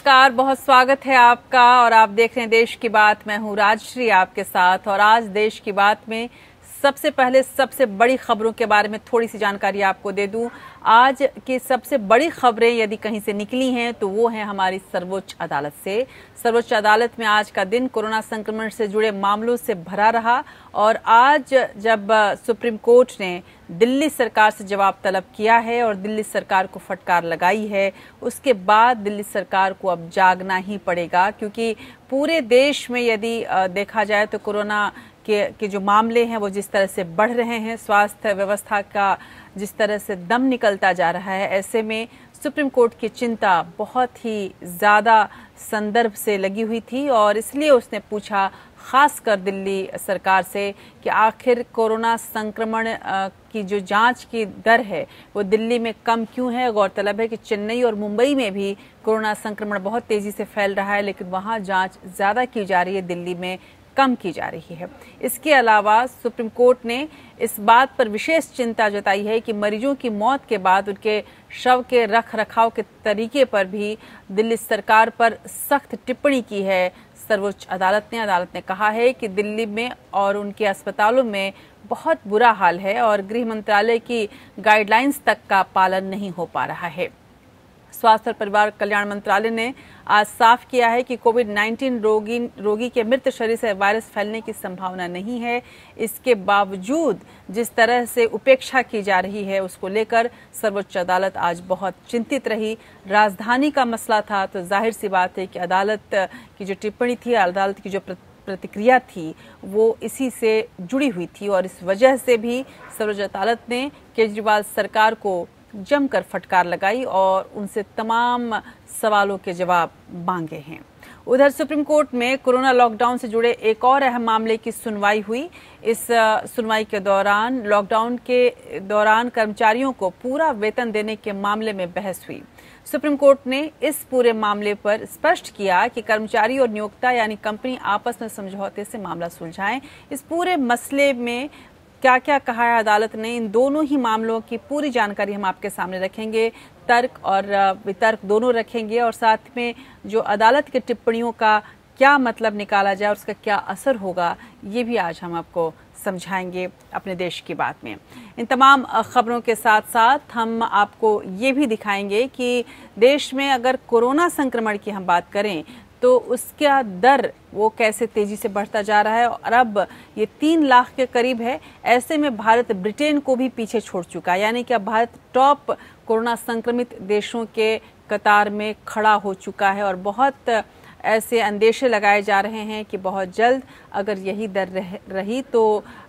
नमस्कार, बहुत स्वागत है आपका और आप देख रहे हैं देश की बात। मैं हूं राजश्री आपके साथ और आज देश की बात में सबसे पहले सबसे बड़ी खबरों के बारे में थोड़ी सी जानकारी आपको दे दूं। आज की सबसे बड़ी खबरें यदि कहीं से निकली हैं तो वो है हमारी सर्वोच्च अदालत से। सर्वोच्च अदालत में आज का दिन कोरोना संक्रमण से जुड़े मामलों से भरा रहा और आज जब सुप्रीम कोर्ट ने दिल्ली सरकार से जवाब तलब किया है और दिल्ली सरकार को फटकार लगाई है, उसके बाद दिल्ली सरकार को अब जागना ही पड़ेगा, क्योंकि पूरे देश में यदि देखा जाए तो कोरोना के जो मामले हैं वो जिस तरह से बढ़ रहे हैं, स्वास्थ्य व्यवस्था का जिस तरह से दम निकलता जा रहा है, ऐसे में सुप्रीम कोर्ट की चिंता बहुत ही ज़्यादा संदर्भ से लगी हुई थी और इसलिए उसने पूछा खासकर दिल्ली सरकार से कि आखिर कोरोना संक्रमण की जो जांच की दर है वो दिल्ली में कम क्यों है। गौरतलब है कि चेन्नई और मुंबई में भी कोरोना संक्रमण बहुत तेजी से फैल रहा है, लेकिन वहां जांच ज़्यादा की जा रही है, दिल्ली में कम की जा रही है। इसके अलावा सुप्रीम कोर्ट ने इस बात पर विशेष चिंता जताई है कि मरीजों की मौत के बाद उनके शव के रख रखाव के तरीके पर भी दिल्ली सरकार पर सख्त टिप्पणी की है सर्वोच्च अदालत ने। अदालत ने कहा है कि दिल्ली में और उनके अस्पतालों में बहुत बुरा हाल है और गृह मंत्रालय की गाइडलाइंस तक का पालन नहीं हो पा रहा है। स्वास्थ्य और परिवार कल्याण मंत्रालय ने आज साफ किया है कि कोविड-19 रोगी के मृत शरीर से वायरस फैलने की संभावना नहीं है। इसके बावजूद जिस तरह से उपेक्षा की जा रही है उसको लेकर सर्वोच्च अदालत आज बहुत चिंतित रही। राजधानी का मसला था तो जाहिर सी बात है कि अदालत की जो टिप्पणी थी, अदालत की जो प्रतिक्रिया थी वो इसी से जुड़ी हुई थी और इस वजह से भी सर्वोच्च अदालत ने केजरीवाल सरकार को जमकर फटकार लगाई और उनसे तमाम सवालों के जवाब मांगे हैं। उधर सुप्रीम कोर्ट में कोरोना लॉकडाउन से जुड़े एक और अहम मामले की सुनवाई हुई। इस सुनवाई के दौरान लॉकडाउन के दौरान कर्मचारियों को पूरा वेतन देने के मामले में बहस हुई। सुप्रीम कोर्ट ने इस पूरे मामले पर स्पष्ट किया कि कर्मचारी और नियोक्ता यानी कंपनी आपस में समझौते से मामला सुलझाएं। इस पूरे मसले में क्या क्या कहा है अदालत ने, इन दोनों ही मामलों की पूरी जानकारी हम आपके सामने रखेंगे। तर्क और वितर्क दोनों रखेंगे और साथ में जो अदालत की टिप्पणियों का क्या मतलब निकाला जाए और उसका क्या असर होगा, ये भी आज हम आपको समझाएंगे अपने देश की बात में। इन तमाम खबरों के साथ साथ हम आपको ये भी दिखाएंगे कि देश में अगर कोरोना संक्रमण की हम बात करें तो उसका दर वो कैसे तेजी से बढ़ता जा रहा है और अब ये 3 लाख के करीब है। ऐसे में भारत ब्रिटेन को भी पीछे छोड़ चुका है, यानी कि अब भारत टॉप कोरोना संक्रमित देशों के कतार में खड़ा हो चुका है और बहुत ऐसे अंदेशे लगाए जा रहे हैं कि बहुत जल्द अगर यही दर रही तो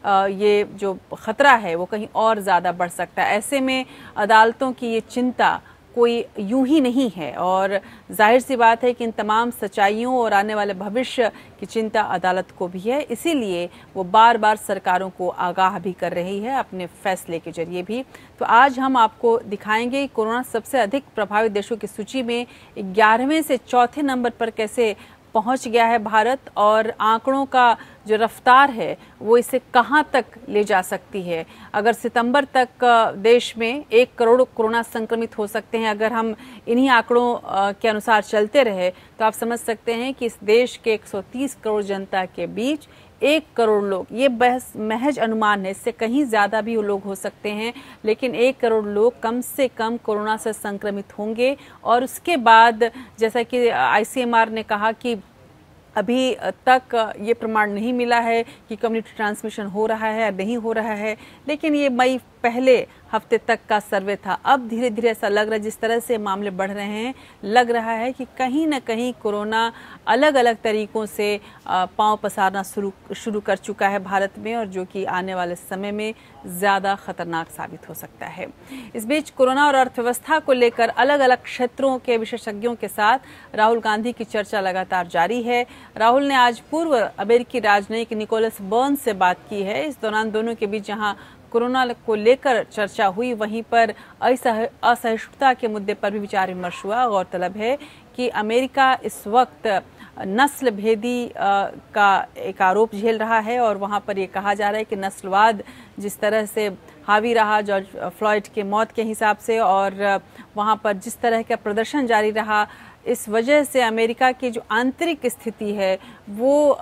ये जो खतरा है वो कहीं और ज़्यादा बढ़ सकता है। ऐसे में अदालतों की ये चिंता कोई यूं ही नहीं है और जाहिर सी बात है कि इन तमाम सच्चाइयों और आने वाले भविष्य की चिंता अदालत को भी है, इसीलिए वो बार बार सरकारों को आगाह भी कर रही है अपने फैसले के जरिए भी। तो आज हम आपको दिखाएंगे कोरोना सबसे अधिक प्रभावित देशों की सूची में 11वें से चौथे नंबर पर कैसे पहुंच गया है भारत और आंकड़ों का जो रफ्तार है वो इसे कहां तक ले जा सकती है। अगर सितंबर तक देश में 1 करोड़ कोरोना संक्रमित हो सकते हैं, अगर हम इन्हीं आंकड़ों के अनुसार चलते रहे तो आप समझ सकते हैं कि इस देश के 130 करोड़ जनता के बीच 1 करोड़ लोग, ये महज अनुमान है, इससे कहीं ज़्यादा भी लोग हो सकते हैं, लेकिन 1 करोड़ लोग कम से कम कोरोना से संक्रमित होंगे। और उसके बाद जैसा कि ICMR ने कहा कि अभी तक ये प्रमाण नहीं मिला है कि कम्युनिटी ट्रांसमिशन हो रहा है या नहीं हो रहा है, लेकिन ये मई पहले हफ्ते तक का सर्वे था। अब धीरे धीरे ऐसा लग रहा है, जिस तरह से मामले बढ़ रहे हैं, लग रहा है कि कहीं ना कहीं कोरोना अलग अलग तरीकों से पांव पसारना शुरू कर चुका है भारत में और जो कि आने वाले समय में ज़्यादा खतरनाक साबित हो सकता है। इस बीच कोरोना और अर्थव्यवस्था को लेकर अलग अलग क्षेत्रों के विशेषज्ञों के साथ राहुल गांधी की चर्चा लगातार जारी है। राहुल ने आज पूर्व अमेरिकी राजनयिक निकोलस बर्न्स से बात की है। इस दौरान दोनों के बीच जहां कोरोना को लेकर चर्चा हुई, वहीं पर असहिष्णुता के मुद्दे पर भी विचार विमर्श हुआ। गौरतलब है कि अमेरिका इस वक्त नस्ल भेदी का एक आरोप झेल रहा है और वहां पर ये कहा जा रहा है कि नस्लवाद जिस तरह से हावी रहा जॉर्ज फ्लॉयड के मौत के हिसाब से और वहां पर जिस तरह का प्रदर्शन जारी रहा इस वजह से अमेरिका की जो आंतरिक स्थिति है वो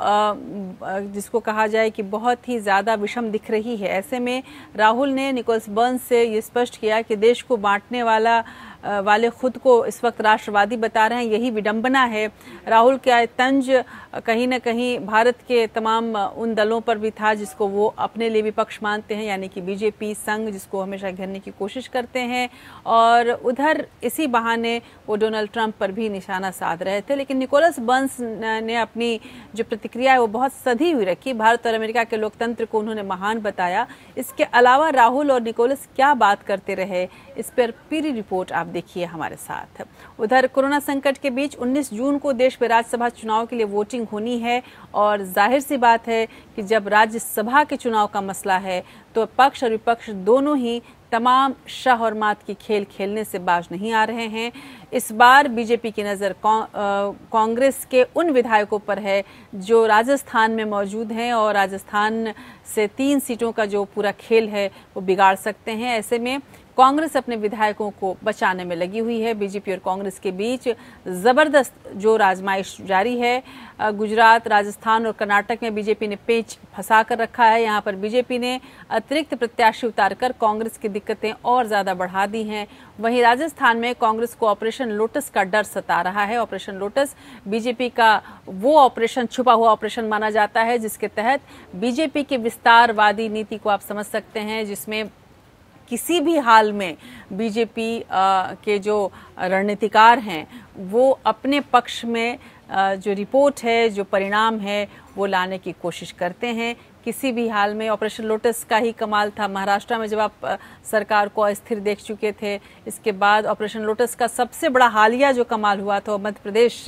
जिसको कहा जाए कि बहुत ही ज़्यादा विषम दिख रही है। ऐसे में राहुल ने निकोलस बर्न्स से ये स्पष्ट किया कि देश को बांटने वाले खुद को इस वक्त राष्ट्रवादी बता रहे हैं, यही विडंबना है। राहुल का तंज कहीं न कहीं भारत के तमाम उन दलों पर भी था जिसको वो अपने लिए विपक्ष मानते हैं, यानी कि बीजेपी, संघ, जिसको हमेशा घेरने की कोशिश करते हैं। और उधर इसी बहाने वो डोनाल्ड ट्रंप पर भी निशाना साध रहे थे। लेकिन निकोलस बर्न्स ने अपनी जो प्रतिक्रिया है वो बहुत सधी हुई रखी। भारत और अमेरिका के लोकतंत्र को उन्होंने महान बताया। इसके अलावा राहुल और निकोलस क्या बात करते रहे, इस पर पूरी रिपोर्ट आप देखिए हमारे साथ। उधर कोरोना संकट के बीच 19 जून को देश में राज्यसभा चुनाव के लिए वोटिंग होनी है और जाहिर सी बात है कि जब राज्यसभा के चुनाव का मसला है तो पक्ष और विपक्ष दोनों ही तमाम शाह और मात की खेल खेलने से बाज नहीं आ रहे हैं। इस बार बीजेपी की नज़र कांग्रेस के उन विधायकों पर है जो राजस्थान में मौजूद हैं और राजस्थान से 3 सीटों का जो पूरा खेल है वो बिगाड़ सकते हैं। ऐसे में कांग्रेस अपने विधायकों को बचाने में लगी हुई है। बीजेपी और कांग्रेस के बीच जबरदस्त जो आजमाइश जारी है। गुजरात, राजस्थान और कर्नाटक में बीजेपी ने पेच फंसा कर रखा है। यहाँ पर बीजेपी ने अतिरिक्त प्रत्याशी उतारकर कांग्रेस की दिक्कतें और ज्यादा बढ़ा दी हैं। वहीं राजस्थान में कांग्रेस को ऑपरेशन लोटस का डर सता रहा है। ऑपरेशन लोटस बीजेपी का वो ऑपरेशन, छुपा हुआ ऑपरेशन माना जाता है जिसके तहत बीजेपी की विस्तारवादी नीति को आप समझ सकते हैं, जिसमें किसी भी हाल में बीजेपी के जो रणनीतिकार हैं वो अपने पक्ष में जो रिपोर्ट है, जो परिणाम है वो लाने की कोशिश करते हैं। किसी भी हाल में ऑपरेशन लोटस का ही कमाल था महाराष्ट्र में, जब आप सरकार को अस्थिर देख चुके थे। इसके बाद ऑपरेशन लोटस का सबसे बड़ा हालिया जो कमाल हुआ था मध्य प्रदेश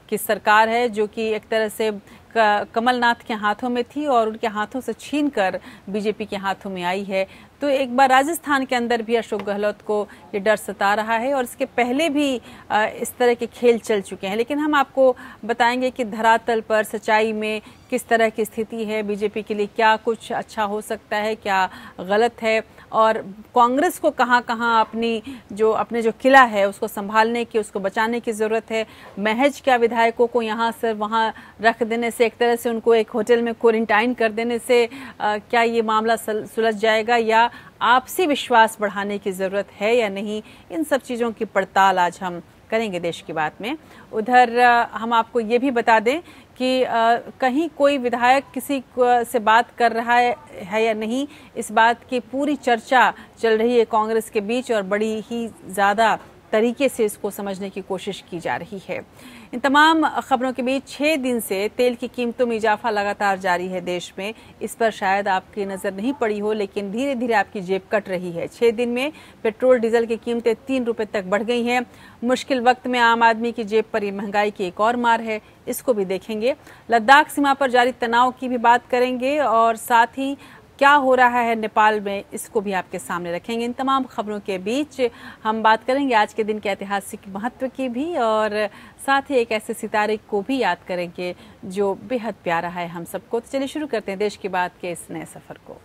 की सरकार है, जो कि एक तरह से कमलनाथ के हाथों में थी और उनके हाथों से छीनकर बीजेपी के हाथों में आई है। तो एक बार राजस्थान के अंदर भी अशोक गहलोत को ये डर सता रहा है और इसके पहले भी इस तरह के खेल चल चुके हैं। लेकिन हम आपको बताएंगे कि धरातल पर सच्चाई में किस तरह की स्थिति है, बीजेपी के लिए क्या कुछ अच्छा हो सकता है, क्या गलत है, और कांग्रेस को कहां कहां अपने जो किला है उसको संभालने की, उसको बचाने की जरूरत है। महज क्या विधायकों को यहां से वहां रख देने से, एक तरह से उनको एक होटल में क्वारंटाइन कर देने से क्या ये मामला सुलझ जाएगा, या आपसी विश्वास बढ़ाने की जरूरत है या नहीं, इन सब चीजों की पड़ताल आज हम करेंगे देश की बात में। उधर हम आपको ये भी बता दें कि कहीं कोई विधायक किसी से बात कर रहा है या नहीं, इस बात की पूरी चर्चा चल रही है कांग्रेस के बीच और बड़ी ही ज़्यादा तरीके से इसको समझने की कोशिश की जा रही है। इन तमाम खबरों के बीच 6 दिन से तेल की कीमतों में इजाफा लगातार जारी है देश में। इस पर शायद आपकी नज़र नहीं पड़ी हो, लेकिन धीरे धीरे आपकी जेब कट रही है। 6 दिन में पेट्रोल डीजल की कीमतें 3 रुपए तक बढ़ गई हैं। मुश्किल वक्त में आम आदमी की जेब पर ये महंगाई की एक और मार है, इसको भी देखेंगे। लद्दाख सीमा पर जारी तनाव की भी बात करेंगे और साथ ही क्या हो रहा है नेपाल में, इसको भी आपके सामने रखेंगे। इन तमाम खबरों के बीच हम बात करेंगे आज के दिन के ऐतिहासिक महत्व की भी, और साथ ही एक ऐसे सितारे को भी याद करेंगे जो बेहद प्यारा है हम सबको। तो चलिए शुरू करते हैं देश की बात के इस नए सफर को।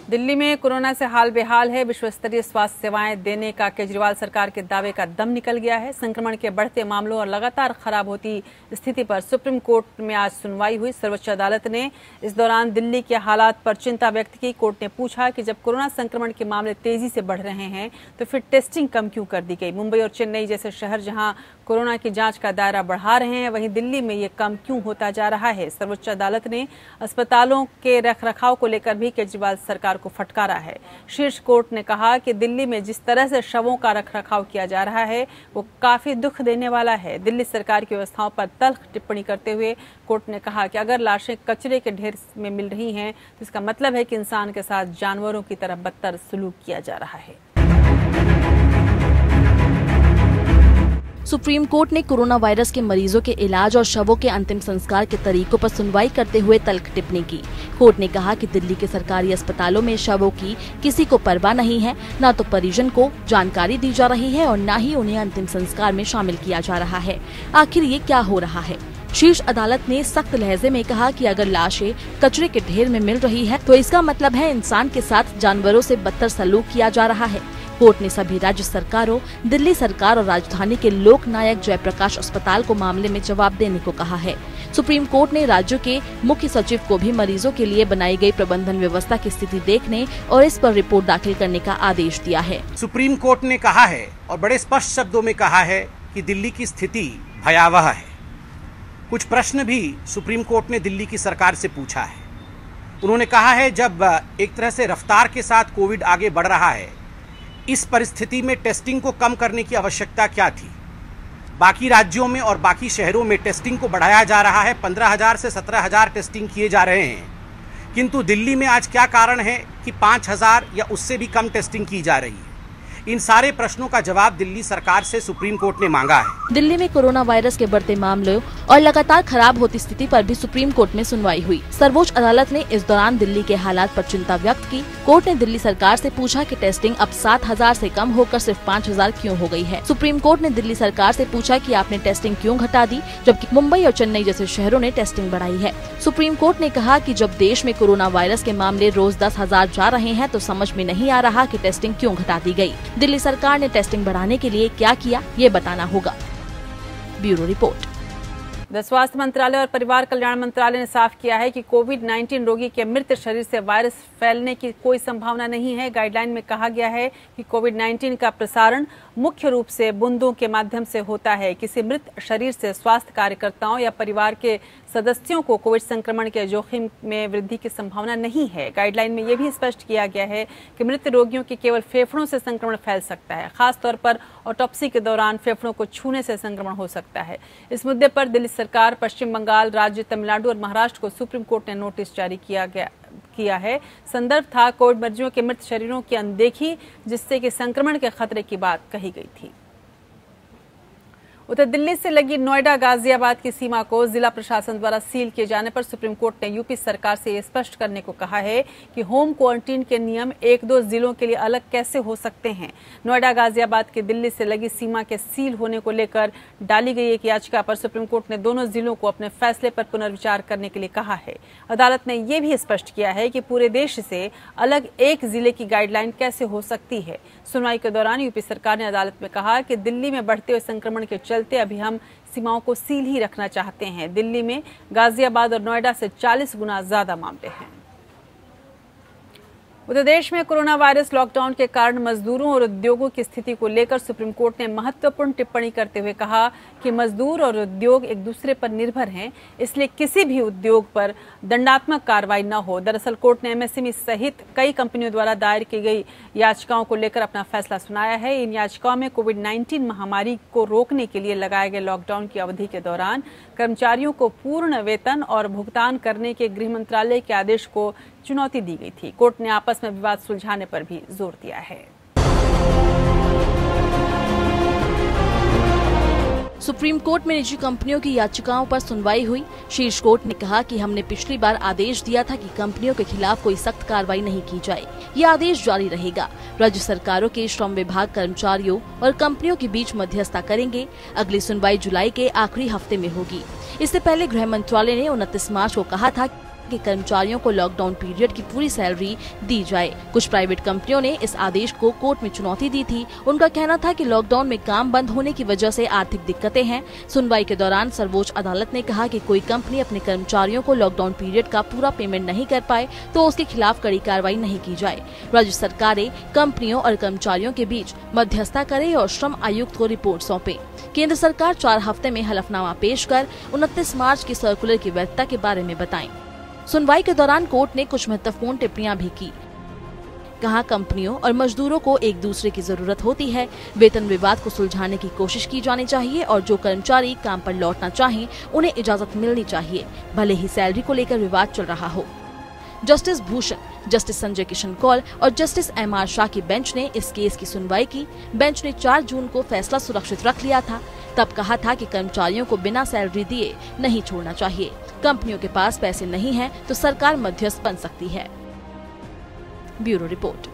दिल्ली में कोरोना से हाल बेहाल है। विश्व स्तरीय स्वास्थ्य सेवाएं देने का केजरीवाल सरकार के दावे का दम निकल गया है। संक्रमण के बढ़ते मामलों और लगातार खराब होती स्थिति पर सुप्रीम कोर्ट में आज सुनवाई हुई। सर्वोच्च अदालत ने इस दौरान दिल्ली के हालात पर चिंता व्यक्त की। कोर्ट ने पूछा कि जब कोरोना संक्रमण के मामले तेजी से बढ़ रहे हैं तो फिर टेस्टिंग कम क्यों कर दी गई। मुंबई और चेन्नई जैसे शहर जहां कोरोना की जांच का दायरा बढ़ा रहे हैं, वहीं दिल्ली में ये कम क्यों होता जा रहा है। सर्वोच्च अदालत ने अस्पतालों के रखरखाव को लेकर भी केजरीवाल सरकार को फटकारा है। शीर्ष कोर्ट ने कहा कि दिल्ली में जिस तरह से शवों का रखरखाव किया जा रहा है वो काफी दुख देने वाला है। दिल्ली सरकार की व्यवस्थाओं पर तल्ख टिप्पणी करते हुए कोर्ट ने कहा कि अगर लाशें कचरे के ढेर में मिल रही हैं तो इसका मतलब है कि इंसान के साथ जानवरों की तरह बदतर सलूक किया जा रहा है। सुप्रीम कोर्ट ने कोरोना वायरस के मरीजों के इलाज और शवों के अंतिम संस्कार के तरीकों पर सुनवाई करते हुए तल्ख टिप्पणी की। कोर्ट ने कहा कि दिल्ली के सरकारी अस्पतालों में शवों की किसी को परवाह नहीं है, न तो परिजन को जानकारी दी जा रही है और न ही उन्हें अंतिम संस्कार में शामिल किया जा रहा है। आखिर ये क्या हो रहा है? शीर्ष अदालत ने सख्त लहजे में कहा कि अगर लाशें कचरे के ढेर में मिल रही है तो इसका मतलब है इंसान के साथ जानवरों से बदतर सलूक किया जा रहा है। कोर्ट ने सभी राज्य सरकारों, दिल्ली सरकार और राजधानी के लोक नायक जयप्रकाश अस्पताल को मामले में जवाब देने को कहा है। सुप्रीम कोर्ट ने राज्यों के मुख्य सचिव को भी मरीजों के लिए बनाई गई प्रबंधन व्यवस्था की स्थिति देखने और इस पर रिपोर्ट दाखिल करने का आदेश दिया है। सुप्रीम कोर्ट ने कहा है और बड़े स्पष्ट शब्दों में कहा है कि दिल्ली की स्थिति भयावह है। कुछ प्रश्न भी सुप्रीम कोर्ट ने दिल्ली की सरकार से पूछा है। उन्होंने कहा है जब एक तरह से रफ्तार के साथ कोविड आगे बढ़ रहा है, इस परिस्थिति में टेस्टिंग को कम करने की आवश्यकता क्या थी। बाकी राज्यों में और बाकी शहरों में टेस्टिंग को बढ़ाया जा रहा है, 15,000 से 17,000 टेस्टिंग किए जा रहे हैं, किंतु दिल्ली में आज क्या कारण है कि 5,000 या उससे भी कम टेस्टिंग की जा रही है। इन सारे प्रश्नों का जवाब दिल्ली सरकार से सुप्रीम कोर्ट ने मांगा है। दिल्ली में कोरोना वायरस के बढ़ते मामलों और लगातार खराब होती स्थिति पर भी सुप्रीम कोर्ट में सुनवाई हुई। सर्वोच्च अदालत ने इस दौरान दिल्ली के हालात पर चिंता व्यक्त की। कोर्ट ने दिल्ली सरकार से पूछा कि टेस्टिंग अब 7,000 से कम होकर सिर्फ 5,000 क्यों हो गई है। सुप्रीम कोर्ट ने दिल्ली सरकार से पूछा कि आपने टेस्टिंग क्यों घटा दी, जबकि मुंबई और चेन्नई जैसे शहरों ने टेस्टिंग बढ़ाई है। सुप्रीम कोर्ट ने कहा कि जब देश में कोरोना वायरस के मामले रोज 10,000 जा रहे हैं तो समझ में नहीं आ रहा कि टेस्टिंग क्यों घटा दी गई। दिल्ली सरकार ने टेस्टिंग बढ़ाने के लिए क्या किया, ये बताना होगा। Bureau report. स्वास्थ्य मंत्रालय और परिवार कल्याण मंत्रालय ने साफ किया है कि कोविड-19 रोगी के मृत शरीर से वायरस फैलने की कोई संभावना नहीं है। गाइडलाइन में कहा गया है कि कोविड-19 का प्रसारण मुख्य रूप से बूंदों के माध्यम से होता है। किसी मृत शरीर से स्वास्थ्य कार्यकर्ताओं या परिवार के सदस्यों को कोविड संक्रमण के जोखिम में वृद्धि की संभावना नहीं है। गाइडलाइन में यह भी स्पष्ट किया गया है कि मृत रोगियों के केवल फेफड़ों से संक्रमण फैल सकता है। खासतौर पर ऑटोप्सी के दौरान फेफड़ों को छूने से संक्रमण हो सकता है। इस मुद्दे पर दिल्ली सरकार, पश्चिम बंगाल राज्य, तमिलनाडु और महाराष्ट्र को सुप्रीम कोर्ट ने नोटिस जारी किया है। संदर्भ था कोविड मरीजों के मृत शरीरों की अनदेखी, जिससे कि संक्रमण के खतरे की बात कही गई थी। उधर दिल्ली से लगी नोएडा गाजियाबाद की सीमा को जिला प्रशासन द्वारा सील किए जाने पर सुप्रीम कोर्ट ने यूपी सरकार से ये स्पष्ट करने को कहा है कि होम क्वारंटीन के नियम 1-2 जिलों के लिए अलग कैसे हो सकते हैं। नोएडा गाजियाबाद की दिल्ली से लगी सीमा के सील होने को लेकर डाली गई एक याचिका पर सुप्रीम कोर्ट ने दोनों जिलों को अपने फैसले पर पुनर्विचार करने के लिए कहा है। अदालत ने यह भी स्पष्ट किया है कि पूरे देश से अलग एक जिले की गाइडलाइन कैसे हो सकती है। सुनवाई के दौरान यूपी सरकार ने अदालत में कहा कि दिल्ली में बढ़ते हुए संक्रमण के चलते अभी हम सीमाओं को सील ही रखना चाहते हैं। दिल्ली में गाजियाबाद और नोएडा से 40 गुना ज्यादा मामले हैं। उत्तर प्रदेश में कोरोना वायरस लॉकडाउन के कारण मजदूरों और उद्योगों की स्थिति को लेकर सुप्रीम कोर्ट ने महत्वपूर्ण टिप्पणी करते हुए कहा कि मजदूर और उद्योग एक दूसरे पर निर्भर हैं, इसलिए किसी भी उद्योग पर दंडात्मक कार्रवाई न हो। दरअसल कोर्ट ने एमएसएमई सहित कई कंपनियों द्वारा दायर की गई याचिकाओं को लेकर अपना फैसला सुनाया है। इन याचिकाओं में कोविड-19 महामारी को रोकने के लिए लगाए गए लॉकडाउन की अवधि के दौरान कर्मचारियों को पूर्ण वेतन और भुगतान करने के गृह मंत्रालय के आदेश को चुनौती दी गई थी। कोर्ट ने आपस में विवाद सुलझाने पर भी जोर दिया है। सुप्रीम कोर्ट में निजी कंपनियों की याचिकाओं पर सुनवाई हुई। शीर्ष कोर्ट ने कहा कि हमने पिछली बार आदेश दिया था कि कंपनियों के खिलाफ कोई सख्त कार्रवाई नहीं की जाए। ये आदेश जारी रहेगा। राज्य सरकारों के श्रम विभाग कर्मचारियों और कंपनियों के बीच मध्यस्थता करेंगे। अगली सुनवाई जुलाई के आखिरी हफ्ते में होगी। इससे पहले गृह मंत्रालय ने 29 मार्च को कहा था कि कर्मचारियों को लॉकडाउन पीरियड की पूरी सैलरी दी जाए। कुछ प्राइवेट कंपनियों ने इस आदेश को कोर्ट में चुनौती दी थी। उनका कहना था कि लॉकडाउन में काम बंद होने की वजह से आर्थिक दिक्कतें हैं। सुनवाई के दौरान सर्वोच्च अदालत ने कहा कि कोई कंपनी अपने कर्मचारियों को लॉकडाउन पीरियड का पूरा पेमेंट नहीं कर पाए तो उसके खिलाफ कड़ी कार्रवाई नहीं की जाए। राज्य सरकारें कंपनियों और कर्मचारियों के बीच मध्यस्थता करे और श्रम आयुक्त को रिपोर्ट सौंपे। केंद्र सरकार 4 हफ्ते में हलफनामा पेश कर 29 मार्च की सर्कुलर की वैधता के बारे में बताएं। सुनवाई के दौरान कोर्ट ने कुछ महत्वपूर्ण टिप्पणियां भी की। कहा कंपनियों और मजदूरों को एक दूसरे की जरूरत होती है। वेतन विवाद को सुलझाने की कोशिश की जानी चाहिए और जो कर्मचारी काम पर लौटना चाहें उन्हें इजाजत मिलनी चाहिए, भले ही सैलरी को लेकर विवाद चल रहा हो। जस्टिस भूषण, जस्टिस संजय किशन कौल और जस्टिस एम.आर. शाह की बेंच ने इस केस की सुनवाई की। बेंच ने 4 जून को फैसला सुरक्षित रख लिया था। तब कहा था कि कर्मचारियों को बिना सैलरी दिए नहीं छोड़ना चाहिए। कंपनियों के पास पैसे नहीं हैं तो सरकार मध्यस्थ बन सकती है। Bureau report.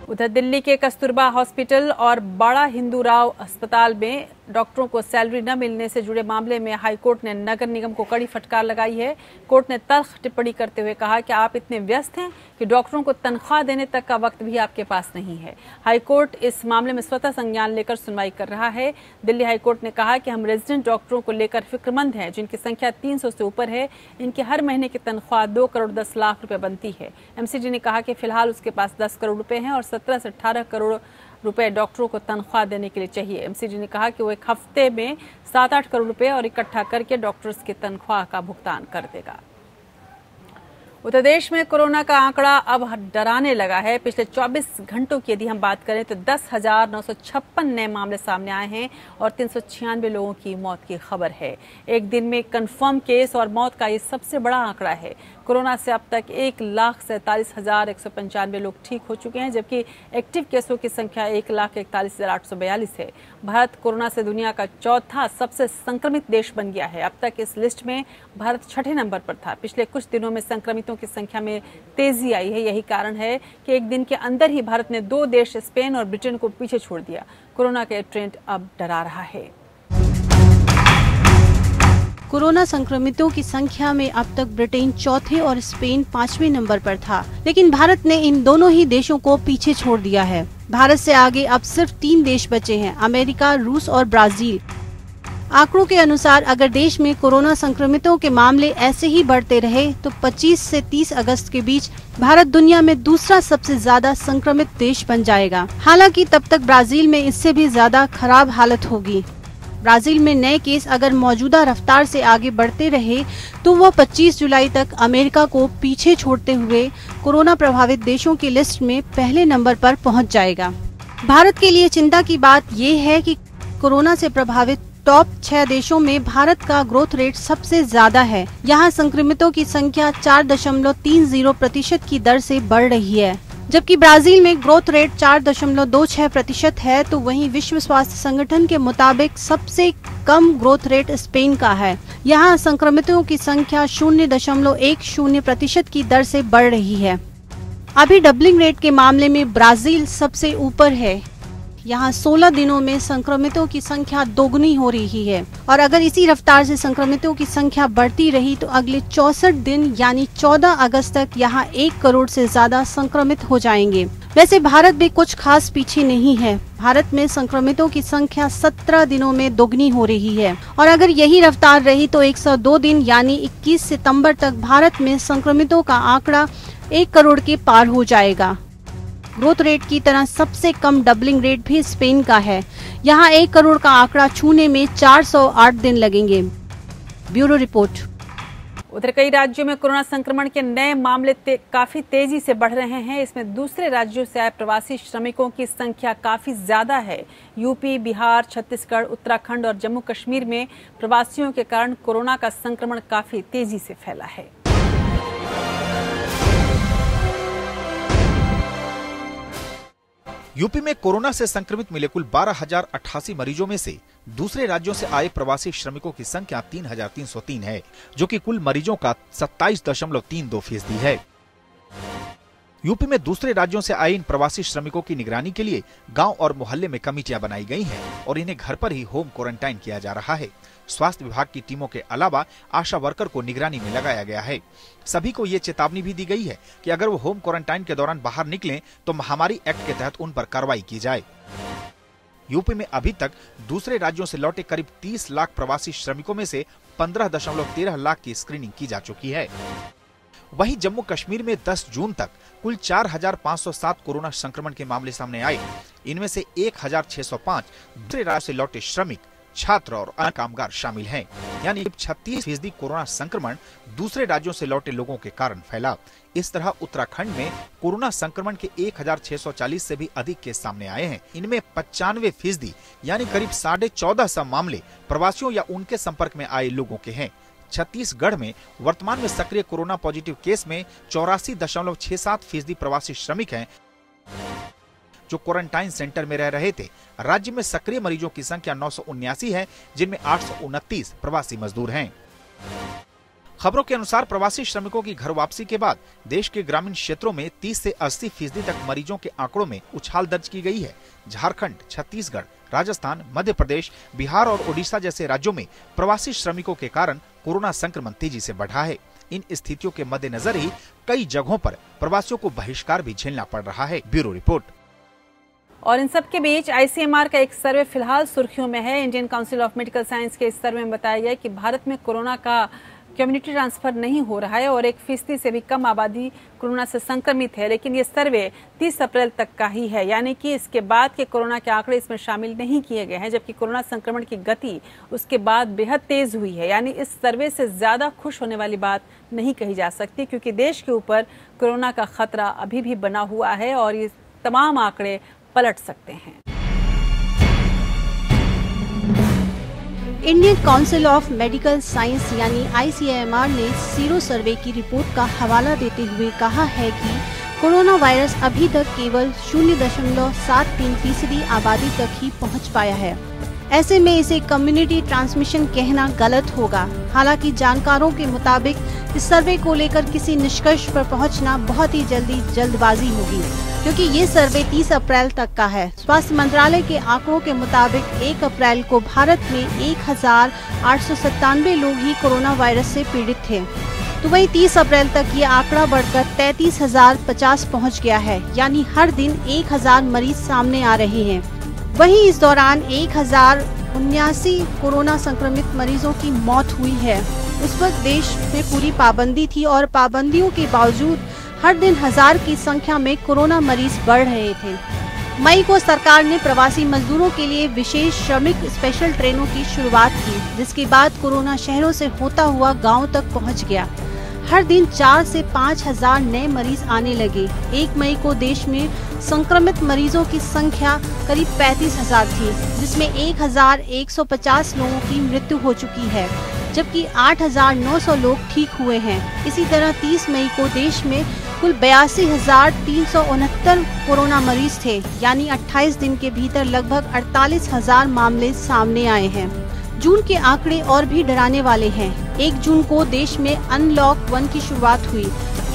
उधर दिल्ली के कस्तूरबा हॉस्पिटल और बड़ा हिंदू राव अस्पताल में डॉक्टरों को सैलरी न मिलने से जुड़े मामले में हाईकोर्ट ने नगर निगम को कड़ी फटकार लगाई है। कोर्ट ने तल्ख टिप्पणी करते हुए कहा कि आप इतने व्यस्त हैं कि डॉक्टरों को तनख्वाह देने तक का वक्त भी आपके पास नहीं है। हाईकोर्ट इस मामले में स्वतः संज्ञान लेकर सुनवाई कर रहा है। दिल्ली हाईकोर्ट ने कहा कि हम रेजिडेंट डॉक्टरों को लेकर फिक्रमंद हैं, जिनकी संख्या 300 से ऊपर है। इनकी हर महीने की तनख्वाह 2 करोड़ 10 लाख रुपए बनती है। एमसीडी ने कहा कि फिलहाल उसके पास 10 करोड़ रुपए हैं और 17 से 18 करोड़ रुपए डॉक्टरों को तनख्वाह देने के लिए चाहिए। एमसीडी ने कहा कि वो एक हफ्ते में 7-8 करोड़ रुपए और इकट्ठा करके डॉक्टर्स की तनख्वाह का भुगतान कर देगा। उत्तर प्रदेश में कोरोना का आंकड़ा अब डराने लगा है। पिछले 24 घंटों की यदि हम बात करें तो 10,956 नए मामले सामने आए हैं और 396 लोगों की मौत की खबर है। एक दिन में कंफर्म केस और मौत का ये सबसे बड़ा आंकड़ा है। कोरोना से अब तक 1,47,195 लोग ठीक हो चुके हैं, जबकि एक्टिव केसों की संख्या 1,41,842 है। भारत कोरोना से दुनिया का चौथा सबसे संक्रमित देश बन गया है। अब तक इस लिस्ट में भारत 6ठे नंबर पर था। पिछले कुछ दिनों में संक्रमितों की संख्या में तेजी आई है। यही कारण है कि एक दिन के अंदर ही भारत ने 2 देश स्पेन और ब्रिटेन को पीछे छोड़ दिया। कोरोना का ट्रेंड अब डरा रहा है। कोरोना संक्रमितों की संख्या में अब तक ब्रिटेन चौथे और स्पेन 5वें नंबर पर था, लेकिन भारत ने इन दोनों ही देशों को पीछे छोड़ दिया है। भारत से आगे अब सिर्फ 3 देश बचे हैं, अमेरिका, रूस और ब्राजील। आंकड़ों के अनुसार अगर देश में कोरोना संक्रमितों के मामले ऐसे ही बढ़ते रहे तो 25 से 30 अगस्त के बीच भारत दुनिया में दूसरा सबसे ज्यादा संक्रमित देश बन जाएगा। हालांकि तब तक ब्राजील में इससे भी ज्यादा खराब हालत होगी। ब्राजील में नए केस अगर मौजूदा रफ्तार से आगे बढ़ते रहे तो वह 25 जुलाई तक अमेरिका को पीछे छोड़ते हुए कोरोना प्रभावित देशों की लिस्ट में पहले नंबर पर पहुंच जाएगा। भारत के लिए चिंता की बात ये है कि कोरोना से प्रभावित टॉप 6 देशों में भारत का ग्रोथ रेट सबसे ज्यादा है। यहाँ संक्रमितों की संख्या 4.30% की दर से बढ़ रही है, जबकि ब्राजील में ग्रोथ रेट 4.26% है। तो वहीं विश्व स्वास्थ्य संगठन के मुताबिक सबसे कम ग्रोथ रेट स्पेन का है। यहाँ संक्रमितों की संख्या 0.10% की दर से बढ़ रही है। अभी डबलिंग रेट के मामले में ब्राजील सबसे ऊपर है। यहाँ 16 दिनों में संक्रमितों की संख्या दोगुनी हो रही है और अगर इसी रफ्तार से संक्रमितों की संख्या बढ़ती रही तो अगले 64 दिन यानी 14 अगस्त तक यहाँ 1 करोड़ से ज्यादा संक्रमित हो जाएंगे। वैसे भारत भी कुछ खास पीछे नहीं है। भारत में संक्रमितों की संख्या 17 दिनों में दोगुनी हो रही है और अगर यही रफ्तार रही तो 102 दिन यानी 21 सितंबर तक भारत में संक्रमितों का आंकड़ा 1 करोड़ के पार हो जाएगा। ग्रोथ रेट की तरह सबसे कम डबलिंग रेट भी स्पेन का है। यहाँ 1 करोड़ का आंकड़ा छूने में 408 दिन लगेंगे। Bureau report. उधर कई राज्यों में कोरोना संक्रमण के नए मामले काफी तेजी से बढ़ रहे हैं। इसमें दूसरे राज्यों से आए प्रवासी श्रमिकों की संख्या काफी ज्यादा है। यूपी, बिहार, छत्तीसगढ़, उत्तराखंड और जम्मू कश्मीर में प्रवासियों के कारण कोरोना का संक्रमण काफी तेजी से फैला है। यूपी में कोरोना से संक्रमित मिले कुल 12,088 मरीजों में से दूसरे राज्यों से आए प्रवासी श्रमिकों की संख्या 3,303 है, जो कि कुल मरीजों का 27.32% है। यूपी में दूसरे राज्यों से आए इन प्रवासी श्रमिकों की निगरानी के लिए गांव और मोहल्ले में कमेटियां बनाई गई हैं और इन्हें घर पर ही होम क्वारंटाइन किया जा रहा है। स्वास्थ्य विभाग की टीमों के अलावा आशा वर्कर को निगरानी में लगाया गया है। सभी को ये चेतावनी भी दी गई है कि अगर वो होम क्वारंटाइन के दौरान बाहर निकलें तो महामारी एक्ट के तहत उन पर कार्रवाई की जाए। यूपी में अभी तक दूसरे राज्यों से लौटे करीब 30 लाख प्रवासी श्रमिकों में से 15.13 लाख की स्क्रीनिंग की जा चुकी है। वहीं जम्मू कश्मीर में 10 जून तक कुल 4,507 कोरोना संक्रमण के मामले सामने आए। इनमें से 1,605 दूसरे राज्य से लौटे श्रमिक, छात्र और अन्य कामगार शामिल हैं। यानी 36% कोरोना संक्रमण दूसरे राज्यों से लौटे लोगों के कारण फैला। इस तरह उत्तराखंड में कोरोना संक्रमण के 1,640 से भी अधिक केस सामने आए हैं। इनमें 95% यानी करीब 1450 मामले प्रवासियों या उनके संपर्क में आए लोगों के हैं। छत्तीसगढ़ में वर्तमान में सक्रिय कोरोना पॉजिटिव केस में 84.67% प्रवासी श्रमिक हैं जो क्वारंटाइन सेंटर में रह रहे थे। राज्य में सक्रिय मरीजों की संख्या 979 है, जिनमें 829 प्रवासी मजदूर हैं। खबरों के अनुसार प्रवासी श्रमिकों की घर वापसी के बाद देश के ग्रामीण क्षेत्रों में 30 से 80% तक मरीजों के आंकड़ों में उछाल दर्ज की गई है। झारखंड, छत्तीसगढ़, राजस्थान, मध्य प्रदेश, बिहार और ओडिशा जैसे राज्यों में प्रवासी श्रमिकों के कारण कोरोना संक्रमण तेजी से बढ़ा है। इन स्थितियों के मद्देनजर ही कई जगहों पर प्रवासियों को बहिष्कार भी झेलना पड़ रहा है। Bureau report. और इन सब के बीच ICMR का एक सर्वे फिलहाल सुर्खियों में है। Indian council of medical science के इस सर्वे में बताया गया कि भारत में कोरोना का कम्युनिटी ट्रांसफर नहीं हो रहा है और 1% से भी कम आबादी कोरोना से संक्रमित है। लेकिन ये सर्वे 30 अप्रैल तक का ही है, यानी कि इसके बाद के कोरोना के आंकड़े इसमें शामिल नहीं किए गए हैं, जबकि कोरोना संक्रमण की गति उसके बाद बेहद तेज हुई है। यानी इस सर्वे से ज्यादा खुश होने वाली बात नहीं कही जा सकती, क्योंकि देश के ऊपर कोरोना का खतरा अभी भी बना हुआ है और ये तमाम आंकड़े पलट सकते हैं। Indian council of medical science यानी ICMR ने सीरो सर्वे की रिपोर्ट का हवाला देते हुए कहा है कि कोरोना वायरस अभी तक केवल 0.73% आबादी तक ही पहुंच पाया है। ऐसे में इसे कम्युनिटी ट्रांसमिशन कहना गलत होगा। हालांकि जानकारों के मुताबिक इस सर्वे को लेकर किसी निष्कर्ष पर पहुंचना बहुत ही जल्दबाजी होगी, क्योंकि ये सर्वे 30 अप्रैल तक का है। स्वास्थ्य मंत्रालय के आंकड़ों के मुताबिक 1 अप्रैल को भारत में 1897 लोग ही कोरोना वायरस से पीड़ित थे, तो वहीं 30 अप्रैल तक ये आंकड़ा बढ़कर 33,050 पहुंच गया है। यानी हर दिन 1,000 मरीज सामने आ रहे हैं। वहीं इस दौरान 1079 कोरोना संक्रमित मरीजों की मौत हुई है। उस वक्त देश में पूरी पाबंदी थी और पाबंदियों के बावजूद हर दिन 1000 की संख्या में कोरोना मरीज बढ़ रहे थे। मई को सरकार ने प्रवासी मजदूरों के लिए विशेष श्रमिक स्पेशल ट्रेनों की शुरुआत की, जिसके बाद कोरोना शहरों से होता हुआ गांव तक पहुंच गया। हर दिन 4 से 5,000 नए मरीज आने लगे। 1 मई को देश में संक्रमित मरीजों की संख्या करीब 35,000 थी, जिसमें 1,150 लोगों की मृत्यु हो चुकी है, जबकि 8,900 लोग ठीक हुए हैं। इसी तरह 30 मई को देश में कुल 82,369 कोरोना मरीज थे, यानी 28 दिन के भीतर लगभग 48,000 मामले सामने आए हैं। जून के आंकड़े और भी डराने वाले हैं। 1 जून को देश में अनलॉक 1 की शुरुआत हुई।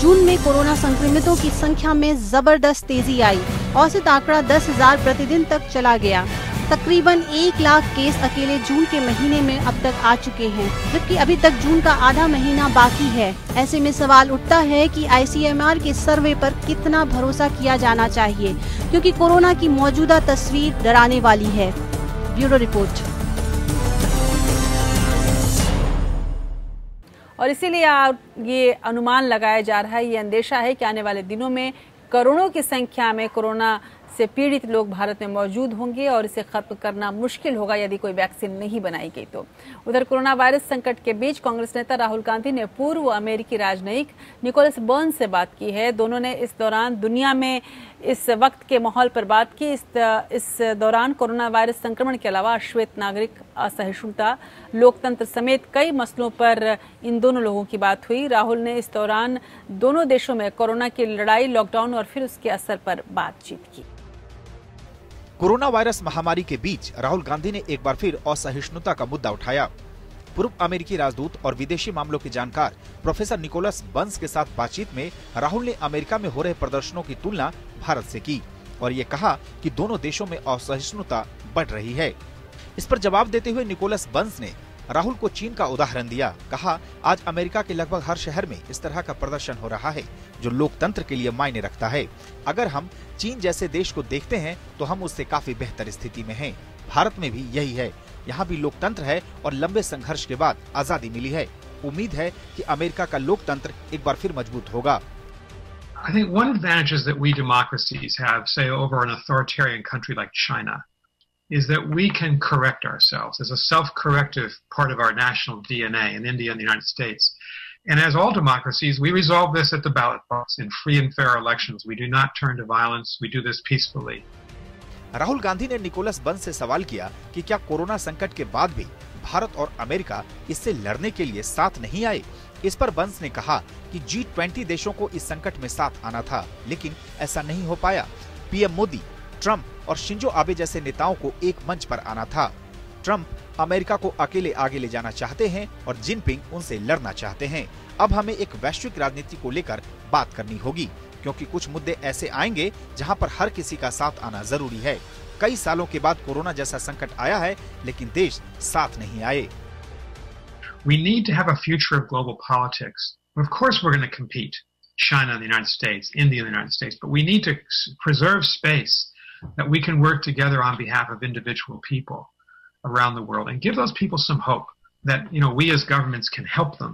जून में कोरोना संक्रमितों की संख्या में जबरदस्त तेजी आई। औसत आंकड़ा 10,000 प्रतिदिन तक चला गया। तकरीबन 1 लाख केस अकेले जून के महीने में अब तक आ चुके हैं, जबकि अभी तक जून का आधा महीना बाकी है। ऐसे में सवाल उठता है कि ICMR के सर्वे पर कितना भरोसा किया जाना चाहिए, क्योंकि कोरोना की मौजूदा तस्वीर डराने वाली है। Bureau report. और इसीलिए ये अनुमान लगाया जा रहा है, ये अंदेशा है कि आने वाले दिनों में करोड़ों की संख्या में कोरोना से पीड़ित लोग भारत में मौजूद होंगे और इसे खत्म करना मुश्किल होगा यदि कोई वैक्सीन नहीं बनाई गई तो। उधर कोरोना वायरस संकट के बीच कांग्रेस नेता राहुल गांधी ने पूर्व अमेरिकी राजनयिक निकोलस बर्न्स से बात की है। दोनों ने इस दौरान दुनिया में इस वक्त के माहौल पर बात की। इस दौरान कोरोना वायरस संक्रमण के अलावा श्वेत नागरिक असहिष्णुता, लोकतंत्र समेत कई मसलों पर इन दोनों लोगों की बात हुई। राहुल ने इस दौरान दोनों देशों में कोरोना की लड़ाई, लॉकडाउन और फिर उसके असर पर बातचीत की। कोरोना वायरस महामारी के बीच राहुल गांधी ने एक बार फिर असहिष्णुता का मुद्दा उठाया। पूर्व अमेरिकी राजदूत और विदेशी मामलों के जानकार प्रोफेसर निकोलस बर्न्स के साथ बातचीत में राहुल ने अमेरिका में हो रहे प्रदर्शनों की तुलना भारत से की और ये कहा कि दोनों देशों में असहिष्णुता बढ़ रही है। इस पर जवाब देते हुए निकोलस बर्न्स ने राहुल को चीन का उदाहरण दिया। कहा, आज अमेरिका के लगभग हर शहर में इस तरह का प्रदर्शन हो रहा है जो लोकतंत्र के लिए मायने रखता है। अगर हम चीन जैसे देश को देखते हैं तो हम उससे काफी बेहतर स्थिति में हैं। भारत में भी यही है, यहाँ भी लोकतंत्र है और लंबे संघर्ष के बाद आजादी मिली है। उम्मीद है कि अमेरिका का लोकतंत्र एक बार फिर मजबूत होगा। I think one advantage that we democracies have, say, over an authoritarian country like China, is that we can correct ourselves. There's a self-corrective part of our national DNA in India and the United States. And as all democracies, we resolve this at the ballot box in free and fair elections. We do not turn to violence. We do this peacefully. Rahul Gandhi ने Nicholas Burns से सवाल किया कि क्या corona संकट के बाद भी भारत और अमेरिका इससे लड़ने के लिए साथ नहीं आए। इस पर बर्न्स ने कहा कि G20 देशों को इस संकट में साथ आना था, लेकिन ऐसा नहीं हो पाया। पीएम मोदी, ट्रंप और शिंजो आबे जैसे नेताओं को एक मंच पर आना था। ट्रंप अमेरिका को अकेले आगे ले जाना चाहते हैं और जिनपिंग उनसे लड़ना चाहते हैं। अब हमें एक वैश्विक राजनीति को लेकर बात करनी होगी, क्योंकि कुछ मुद्दे ऐसे आएंगे जहां पर हर किसी का साथ आना जरूरी है। कई सालों के बाद कोरोना जैसा संकट आया है, लेकिन देश साथ नहीं आए। We need to have a future of global politics. Of course we're going to compete, China and the United States, India and the United States, but we need to preserve space that we can work together on behalf of individual people around the world and give those people some hope that, you know, we as governments can help them.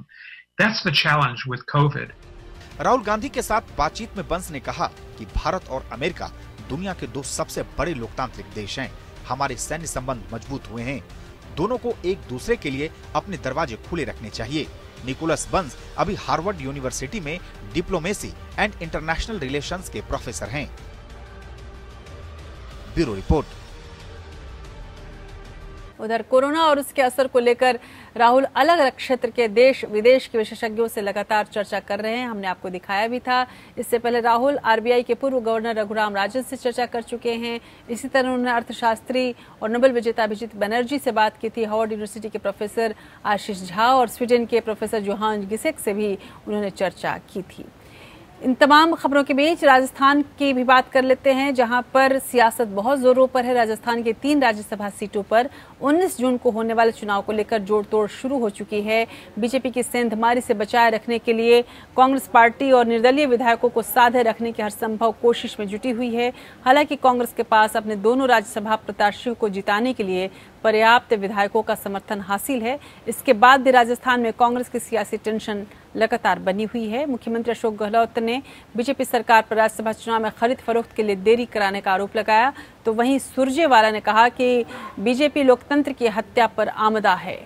That's the challenge with COVID. Rahul Gandhi के साथ बातचीत में बंस ने कहा कि भारत और America दुनिया के दो सबसे बड़े लोकतांत्रिक देश हैं। हमारे सैन्य संबंध मजबूत हुए हैं। दोनों को एक दूसरे के लिए अपने दरवाजे खुले रखने चाहिए। निकोलस बंस अभी हार्वर्ड यूनिवर्सिटी में डिप्लोमेसी एंड इंटरनेशनल रिलेशंस के प्रोफेसर हैं। Bureau report. उधर कोरोना और उसके असर को लेकर राहुल अलग अलग क्षेत्र के देश विदेश के विशेषज्ञों से लगातार चर्चा कर रहे हैं। हमने आपको दिखाया भी था। इससे पहले राहुल आरबीआई के पूर्व गवर्नर रघुराम राजन से चर्चा कर चुके हैं। इसी तरह उन्होंने अर्थशास्त्री और नोबेल विजेता अभिजीत बनर्जी से बात की थी। हार्वर्ड यूनिवर्सिटी के प्रोफेसर आशीष झा और स्वीडन के प्रोफेसर जोहान गिसेक से भी उन्होंने चर्चा की थी। इन तमाम खबरों के बीच राजस्थान की भी बात कर लेते हैं, जहां पर सियासत बहुत जोरों पर है। राजस्थान की 3 राज्यसभा सीटों पर 19 जून को होने वाले चुनाव को लेकर जोड़-तोड़ शुरू हो चुकी है। बीजेपी की सेंधमारी से बचाए रखने के लिए कांग्रेस पार्टी और निर्दलीय विधायकों को साधे रखने की हर संभव कोशिश में जुटी हुई है। हालांकि कांग्रेस के पास अपने दोनों राज्यसभा प्रत्याशियों को जिताने के लिए पर्याप्त विधायकों का समर्थन हासिल है। इसके बाद भी राजस्थान में कांग्रेस की सियासी टेंशन लगातार बनी हुई है। मुख्यमंत्री अशोक गहलोत ने बीजेपी सरकार पर राज्यसभा चुनाव में खरीद फरोख्त के लिए देरी कराने का आरोप लगाया, तो वहीं सुरजेवाला ने कहा कि बीजेपी लोकतंत्र की हत्या पर आमदा है।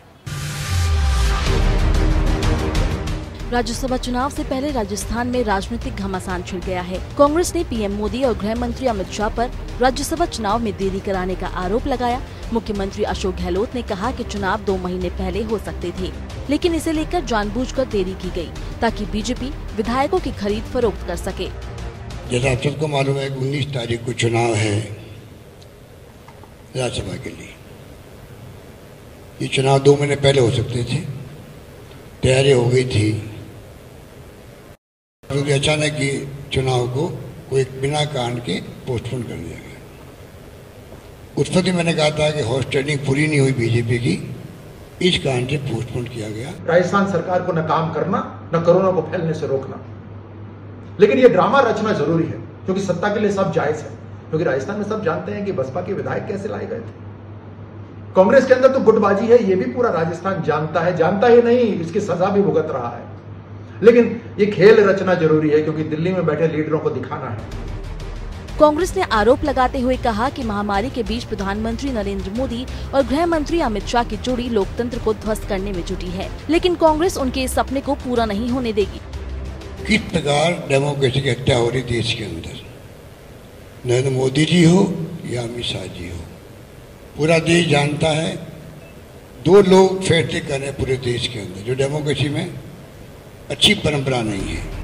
राज्यसभा चुनाव से पहले राजस्थान में राजनीतिक घमासान छिड़ गया है। कांग्रेस ने पीएम मोदी और गृह मंत्री अमित शाह पर राज्यसभा चुनाव में देरी कराने का आरोप लगाया। मुख्यमंत्री अशोक गहलोत ने कहा कि चुनाव 2 महीने पहले हो सकते थे, लेकिन इसे लेकर जानबूझकर देरी की गई ताकि बीजेपी विधायकों की खरीद फरोख्त कर सके। जैसा आप सबको मालूम है 19 तारीख को चुनाव है राज्यसभा के लिए। ये चुनाव 2 महीने पहले हो सकते थे, तैयारी हो गई थी, क्योंकि अचानक ये चुनाव को कोई बिना कारण के पोस्टपोन कर दिया गया। उस वक्त मैंने कहा था कि हॉर्स ट्रेडिंग पूरी नहीं हुई बीजेपी की, इस कारण से पोस्टपोन किया गया। राजस्थान सरकार को न काम करना न कोरोना को फैलने से रोकना, लेकिन ये ड्रामा रचना जरूरी है क्योंकि सत्ता के लिए सब जायज है। क्योंकि राजस्थान में सब जानते हैं कि बसपा के विधायक कैसे लाए गए थे। कांग्रेस के अंदर तो गुटबाजी है, ये भी पूरा राजस्थान जानता है। जानता ही नहीं, इसकी सजा भी भुगत रहा है। लेकिन ये खेल रचना जरूरी है क्योंकि दिल्ली में बैठे लीडरों को दिखाना है। कांग्रेस ने आरोप लगाते हुए कहा कि महामारी के बीच प्रधानमंत्री नरेंद्र मोदी और गृह मंत्री अमित शाह की जोड़ी लोकतंत्र को ध्वस्त करने में जुटी है, लेकिन कांग्रेस उनके इस सपने को पूरा नहीं होने देगी। किस प्रकार डेमोक्रेसी की हत्या हो रही देश के अंदर, नरेंद्र मोदी जी हो या अमित शाह जी हो, पूरा देश जानता है। 2 लोग फैसले कर रहे हैं पूरे देश के अंदर, जो डेमोक्रेसी में अच्छी परंपरा नहीं है।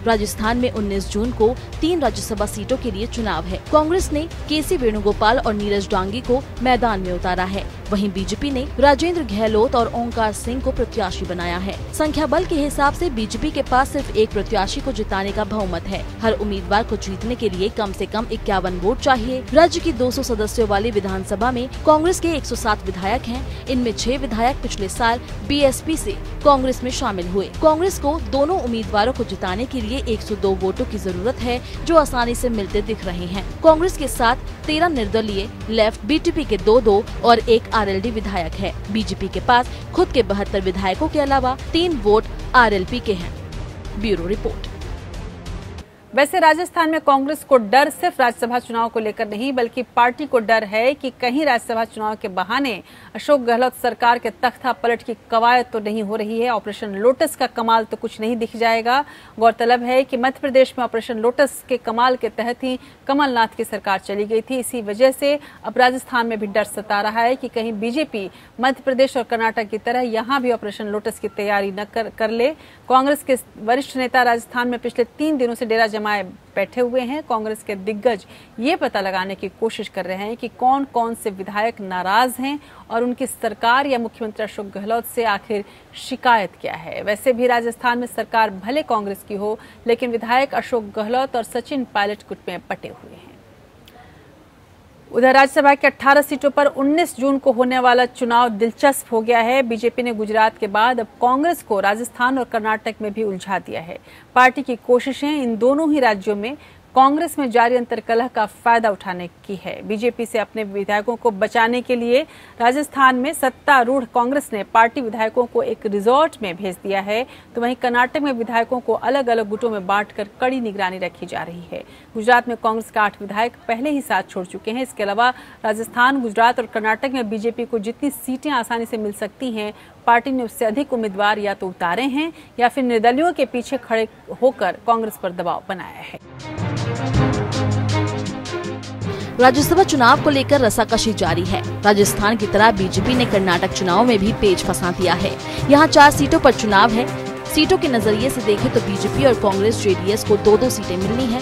राजस्थान में 19 जून को 3 राज्यसभा सीटों के लिए चुनाव है। कांग्रेस ने केसी वेणुगोपाल और नीरज डांगी को मैदान में उतारा है। वहीं बीजेपी ने राजेंद्र गहलोत और ओंकार सिंह को प्रत्याशी बनाया है। संख्या बल के हिसाब से बीजेपी के पास सिर्फ एक प्रत्याशी को जिताने का बहुमत है। हर उम्मीदवार को जीतने के लिए कम से कम 51 वोट चाहिए। राज्य की 200 सदस्यों वाली विधानसभा में कांग्रेस के 107 विधायक हैं। इनमें 6 विधायक पिछले साल बीएसपी से कांग्रेस में शामिल हुए। कांग्रेस को दोनों उम्मीदवारों को जिताने के लिए 102 वोटों की जरूरत है, जो आसानी से मिलते दिख रहे हैं। कांग्रेस के साथ 13 निर्दलीय, लेफ्ट, बीटीपी के 2 और 1 आरएलडी विधायक है। बीजेपी के पास खुद के 72 विधायकों के अलावा 3 वोट आरएलपी के हैं। Bureau report. वैसे राजस्थान में कांग्रेस को डर सिर्फ राज्यसभा चुनाव को लेकर नहीं, बल्कि पार्टी को डर है कि कहीं राज्यसभा चुनाव के बहाने अशोक गहलोत सरकार के तख्ता पलट की कवायद तो नहीं हो रही है। ऑपरेशन लोटस का कमाल तो कुछ नहीं दिख जाएगा। गौरतलब है कि मध्य प्रदेश में ऑपरेशन लोटस के कमाल के तहत ही कमलनाथ की सरकार चली गई थी। इसी वजह से अब राजस्थान में भी डर सता रहा है कि कहीं बीजेपी मध्य प्रदेश और कर्नाटक की तरह यहाँ भी ऑपरेशन लोटस की तैयारी न कर ले। कांग्रेस के वरिष्ठ नेता राजस्थान में पिछले 3 दिनों से डेरा जमाए बैठे हुए हैं। कांग्रेस के दिग्गज ये पता लगाने की कोशिश कर रहे हैं कि कौन कौन से विधायक नाराज हैं और उनकी सरकार या मुख्यमंत्री अशोक गहलोत से आखिर शिकायत क्या है। वैसे भी राजस्थान में सरकार भले कांग्रेस की हो, लेकिन विधायक अशोक गहलोत और सचिन पायलट गुट में बटे हुए हैं। उधर राज्यसभा के 18 सीटों पर 19 जून को होने वाला चुनाव दिलचस्प हो गया है। बीजेपी ने गुजरात के बाद अब कांग्रेस को राजस्थान और कर्नाटक में भी उलझा दिया है। पार्टी की कोशिशें इन दोनों ही राज्यों में कांग्रेस में जारी अंतर्कलह का फायदा उठाने की है। बीजेपी से अपने विधायकों को बचाने के लिए राजस्थान में सत्तारूढ़ कांग्रेस ने पार्टी विधायकों को एक रिजॉर्ट में भेज दिया है, तो वहीं कर्नाटक में विधायकों को अलग अलग गुटों में बांटकर कड़ी निगरानी रखी जा रही है। गुजरात में कांग्रेस के 8 विधायक पहले ही साथ छोड़ चुके हैं। इसके अलावा राजस्थान, गुजरात और कर्नाटक में बीजेपी को जितनी सीटें आसानी से मिल सकती हैं, पार्टी ने उससे अधिक उम्मीदवार या तो उतारे हैं या फिर निर्दलियों के पीछे खड़े होकर कांग्रेस पर दबाव बनाया है। राज्यसभा चुनाव को लेकर रसाकशी जारी है। राजस्थान की तरह बीजेपी ने कर्नाटक चुनाव में भी पेच फंसा दिया है। यहाँ 4 सीटों पर चुनाव है। सीटों के नजरिए से देखें तो बीजेपी और कांग्रेस जेडीएस को 2-2 सीटें मिलनी है,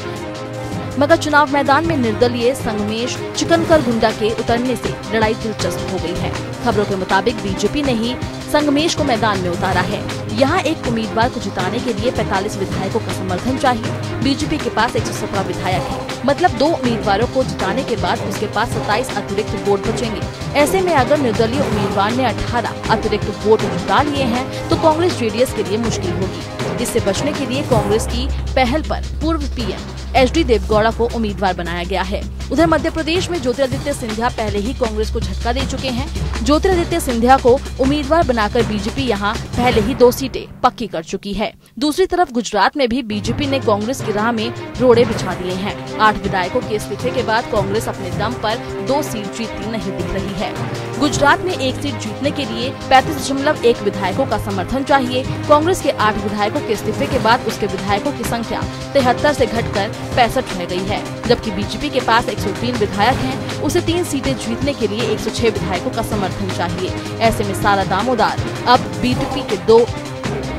मगर चुनाव मैदान में निर्दलीय संगमेश चिकनकर गुंडा के उतरने से लड़ाई दिलचस्प हो गई है। खबरों के मुताबिक बीजेपी ने ही संगमेश को मैदान में उतारा है। यहाँ एक उम्मीदवार को जिताने के लिए 45 विधायकों का समर्थन चाहिए। बीजेपी के पास 117 विधायक है, मतलब 2 उम्मीदवारों को जिताने के बाद उसके पास 27 अतिरिक्त वोट बचेंगे। ऐसे में अगर निर्दलीय उम्मीदवार ने 18 अतिरिक्त वोट जुटा लिए हैं तो कांग्रेस जेडीएस के लिए मुश्किल होगी। इससे बचने के लिए कांग्रेस की पहल पर पूर्व पीएम एचडी देवेगौड़ा को उम्मीदवार बनाया गया है। उधर मध्य प्रदेश में ज्योतिरादित्य सिंधिया पहले ही कांग्रेस को झटका दे चुके हैं। ज्योतिरादित्य सिंधिया को उम्मीदवार बनाकर बीजेपी यहां पहले ही 2 सीटें पक्की कर चुकी है। दूसरी तरफ गुजरात में भी बीजेपी ने कांग्रेस की राह में रोड़े बिछा दिए हैं। 8 विधायकों के इस्तीफे के बाद कांग्रेस अपने दम पर 2 सीट जीतती नहीं दिख रही है। गुजरात में 1 सीट जीतने के लिए 35.1 विधायकों का समर्थन चाहिए। कांग्रेस के 8 विधायकों के इस्तीफे के बाद उसके विधायकों की संख्या 73 से घटकर 65 रह गई है, जबकि बीजेपी के पास 103 विधायक हैं। उसे 3 सीटें जीतने के लिए 106 विधायकों का समर्थन चाहिए। ऐसे में सारा दामोदार अब बीजेपी के 2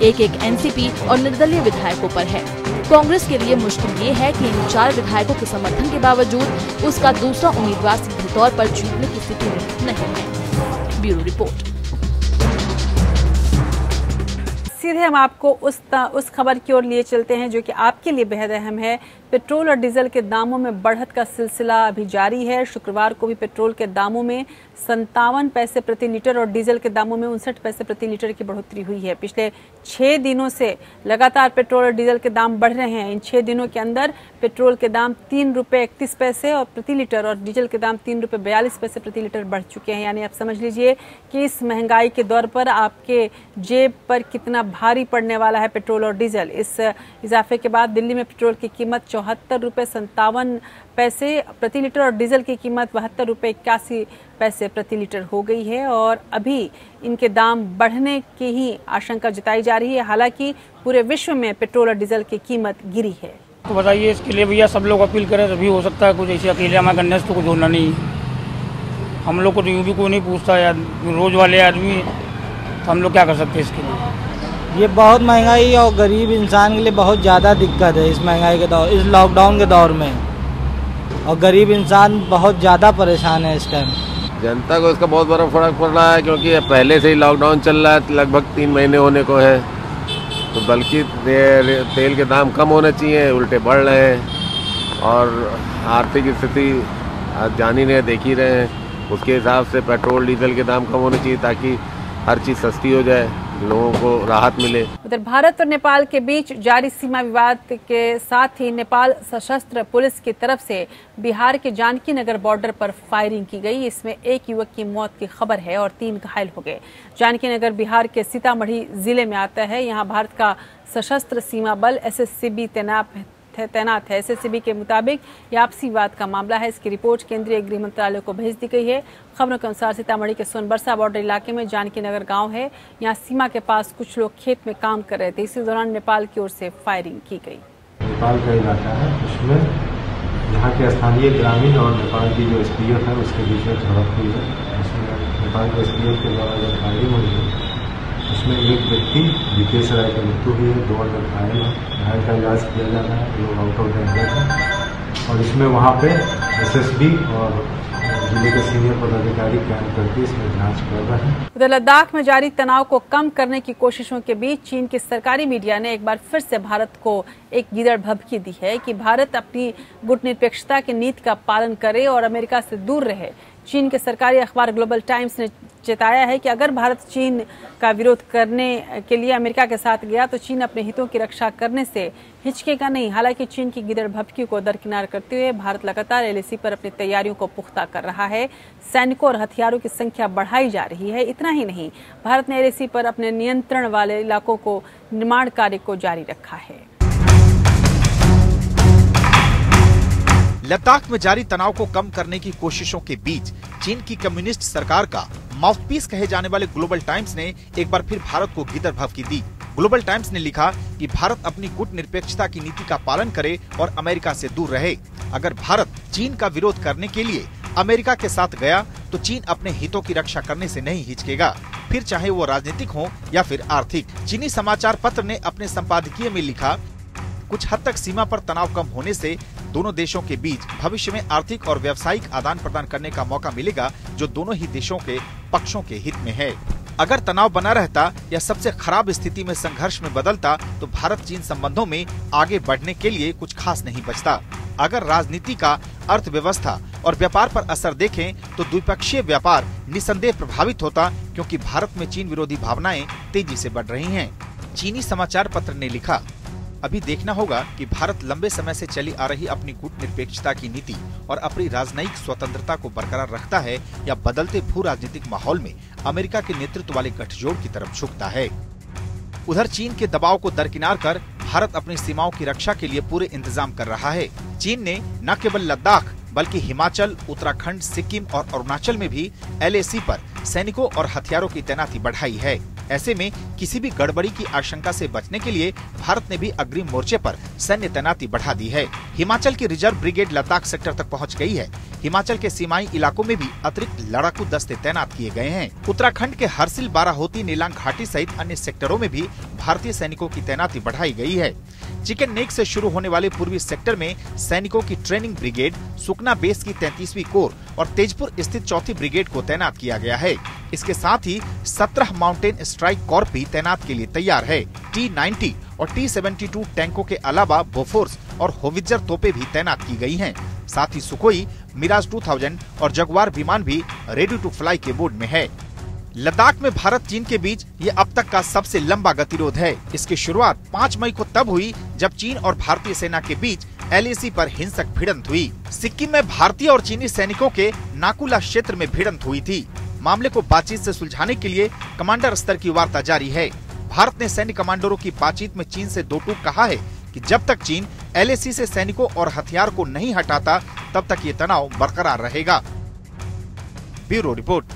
एक एनसीपी और निर्दलीय विधायकों पर है। कांग्रेस के लिए मुश्किल ये है कि इन 4 विधायकों के समर्थन के बावजूद उसका दूसरा उम्मीदवार सीधे तौर पर जीतने की स्थिति में नहीं है। Bureau report. सीधे हम आपको उस खबर की ओर लिए चलते हैं जो कि आपके लिए बेहद अहम है। पेट्रोल और डीजल के दामों में बढ़त का सिलसिला अभी जारी है। शुक्रवार को भी पेट्रोल के दामों में 57 पैसे प्रति लीटर और डीजल के दामों में 59 पैसे प्रति लीटर की बढ़ोतरी हुई है। पिछले 6 दिनों से लगातार पेट्रोल और डीजल के दाम बढ़ रहे हैं। इन 6 दिनों के अंदर पेट्रोल के दाम 3 रुपये 31 पैसे और प्रति लीटर और डीजल के दाम 3 रुपये 42 पैसे प्रति लीटर बढ़ चुके हैं। यानी आप समझ लीजिए कि इस महंगाई के दौर पर आपके जेब पर कितना भारी पड़ने वाला है पेट्रोल और डीजल। इस इजाफे के बाद दिल्ली में पेट्रोल की कीमत 74 रुपये 57 पैसे प्रति लीटर और डीजल की कीमत 72 रुपये 81 पैसे प्रति लीटर हो गई है और अभी इनके दाम बढ़ने की ही आशंका जताई जा रही है। हालांकि पूरे विश्व में पेट्रोल और डीजल की कीमत गिरी है। तो बताइए इसके लिए भैया सब लोग अपील करें तभी हो सकता है। कुछ ऐसे अकेले हमारे करने से तो कुछ होना नहीं। हम लोग को तो यूँ भी कोई नहीं पूछता यार, रोज वाले आदमी, तो हम लोग क्या कर सकते हैं इसके लिए। ये बहुत महंगाई और गरीब इंसान के लिए बहुत ज़्यादा दिक्कत है इस महंगाई के दौर, इस लॉकडाउन के दौर में, और गरीब इंसान बहुत ज़्यादा परेशान है इस टाइम। जनता को इसका बहुत बड़ा फर्क पड़ रहा है क्योंकि पहले से ही लॉकडाउन चल रहा है, लगभग 3 महीने होने को है। तो बल्कि तेल के दाम कम होने चाहिए, उल्टे बढ़ रहे हैं और आर्थिक स्थिति जान ही रहे, देख ही रहे हैं। उसके हिसाब से पेट्रोल डीजल के दाम कम होने चाहिए ताकि हर चीज़ सस्ती हो जाए, लोगों को राहत मिले। उधर भारत और नेपाल के बीच जारी सीमा विवाद के साथ ही नेपाल सशस्त्र पुलिस की तरफ से बिहार के जानकी नगर बॉर्डर पर फायरिंग की गई। इसमें एक युवक की मौत की खबर है और 3 घायल हो गए। जानकी नगर बिहार के सीतामढ़ी जिले में आता है। यहाँ भारत का सशस्त्र सीमा बल एसएसबी तैनात है। एसएसबी के मुताबिक ये आपसी विवाद का मामला है। इसकी रिपोर्ट केंद्रीय गृह मंत्रालय को भेज दी गई है। खबरों के अनुसार सीतामढ़ी के सोनबरसा बॉर्डर इलाके में जानकी नगर गांव है। यहाँ सीमा के पास कुछ लोग खेत में काम कर रहे थे। इसी दौरान नेपाल की ओर से फायरिंग की गई। नेपाल का इलाका है, उसमें यहाँ के स्थानीय ग्रामीण और नेपाल की जो एसपीएफ है उसके बीच में झड़प हुई है। उसमें नेपाल के एसपीएफ के द्वारा जब फायरिंग हुई है उसमें एक व्यक्ति विकेश राय की मृत्यु हुई है, 2 अन्य घायल हैं। घायल का इलाज किया जा रहा है, लोग आउट ऑफ डेंजर हैं। और इसमें वहाँ पे एसएसबी और जिले के सीनियर पदाधिकारी कैंप करके इसमें जांच कर रहे हैं। उधर लद्दाख में जारी तनाव को कम करने की कोशिशों के बीच चीन की सरकारी मीडिया ने एक बार फिर से भारत को एक गिरड़ भभकी दी है कि भारत अपनी गुटनिरपेक्षता की नीति का पालन करे और अमेरिका से दूर रहे। चीन के सरकारी अखबार ग्लोबल टाइम्स ने चेताया है कि अगर भारत चीन का विरोध करने के लिए अमेरिका के साथ गया तो चीन अपने हितों की रक्षा करने से हिचकेगा नहीं। हालांकि चीन की गिरड़ भभकी को दरकिनार करते हुए भारत लगातार LAC पर अपनी तैयारियों को पुख्ता कर रहा है। सैनिकों और हथियारों की संख्या बढ़ाई जा रही है। इतना ही नहीं, भारत ने LAC पर अपने नियंत्रण वाले इलाकों को निर्माण कार्य को जारी रखा है। लद्दाख में जारी तनाव को कम करने की कोशिशों के बीच चीन की कम्युनिस्ट सरकार का माउथपीस कहे जाने वाले ग्लोबल टाइम्स ने एक बार फिर भारत को गिरड़ भभकी दी। ग्लोबल टाइम्स ने लिखा कि भारत अपनी गुटनिरपेक्षता की नीति का पालन करे और अमेरिका से दूर रहे। अगर भारत चीन का विरोध करने के लिए अमेरिका के साथ गया तो चीन अपने हितों की रक्षा करने से नहीं हिचकेगा, फिर चाहे वो राजनीतिक हो या फिर आर्थिक। चीनी समाचार पत्र ने अपने संपादकीय में लिखा, कुछ हद तक सीमा पर तनाव कम होने से दोनों देशों के बीच भविष्य में आर्थिक और व्यावसायिक आदान प्रदान करने का मौका मिलेगा, जो दोनों ही देशों के पक्षों के हित में है। अगर तनाव बना रहता या सबसे खराब स्थिति में संघर्ष में बदलता तो भारत चीन संबंधों में आगे बढ़ने के लिए कुछ खास नहीं बचता। अगर राजनीति का अर्थव्यवस्था और व्यापार पर असर देखें तो द्विपक्षीय व्यापार निसंदेह प्रभावित होता, क्योंकि भारत में चीन विरोधी भावनाएं तेजी से बढ़ रही हैं। चीनी समाचार पत्र ने लिखा, अभी देखना होगा कि भारत लंबे समय से चली आ रही अपनी कूटनिरपेक्षता की नीति और अपनी राजनयिक स्वतंत्रता को बरकरार रखता है या बदलते भू राजनीतिक माहौल में अमेरिका के नेतृत्व वाले गठजोड़ की तरफ झुकता है। उधर चीन के दबाव को दरकिनार कर भारत अपनी सीमाओं की रक्षा के लिए पूरे इंतजाम कर रहा है। चीन ने न केवल लद्दाख बल्कि हिमाचल, उत्तराखंड, सिक्किम और अरुणाचल में भी LAC पर सैनिकों और हथियारों की तैनाती बढ़ाई है। ऐसे में किसी भी गड़बड़ी की आशंका से बचने के लिए भारत ने भी अग्रिम मोर्चे पर सैन्य तैनाती बढ़ा दी है। हिमाचल की रिजर्व ब्रिगेड लद्दाख सेक्टर तक पहुंच गई है। हिमाचल के सीमाई इलाकों में भी अतिरिक्त लड़ाकू दस्ते तैनात किए गए हैं। उत्तराखंड के हरसिल, बाराहोती, नीलांग घाटी सहित अन्य सेक्टरों में भी भारतीय सैनिकों की तैनाती बढ़ाई गई है। चिकन नेक से शुरू होने वाले पूर्वी सेक्टर में सैनिकों की ट्रेनिंग ब्रिगेड, सुकना बेस की 33वीं कोर और तेजपुर स्थित 4थी ब्रिगेड को तैनात किया गया है। इसके साथ ही 17 माउंटेन स्ट्राइक कॉर्प भी तैनात के लिए तैयार है। T-90 और T-72 टैंकों के अलावा बोफोर्स और होवित्जर तोपें भी तैनात की गई हैं। साथ ही सुखोई, मिराज 2000 और जगुआर विमान भी रेडी टू फ्लाई के मोड में है। लद्दाख में भारत चीन के बीच ये अब तक का सबसे लंबा गतिरोध है। इसकी शुरुआत 5 मई को तब हुई जब चीन और भारतीय सेना के बीच LAC पर हिंसक भिड़ंत हुई। सिक्किम में भारतीय और चीनी सैनिकों के नाकुला क्षेत्र में भिड़ंत हुई थी। मामले को बातचीत से सुलझाने के लिए कमांडर स्तर की वार्ता जारी है। भारत ने सैन्य कमांडरों की बातचीत में चीन से दो टूक कहा है कि जब तक चीन LAC से सैनिकों और हथियार को नहीं हटाता तब तक ये तनाव बरकरार रहेगा। Bureau report.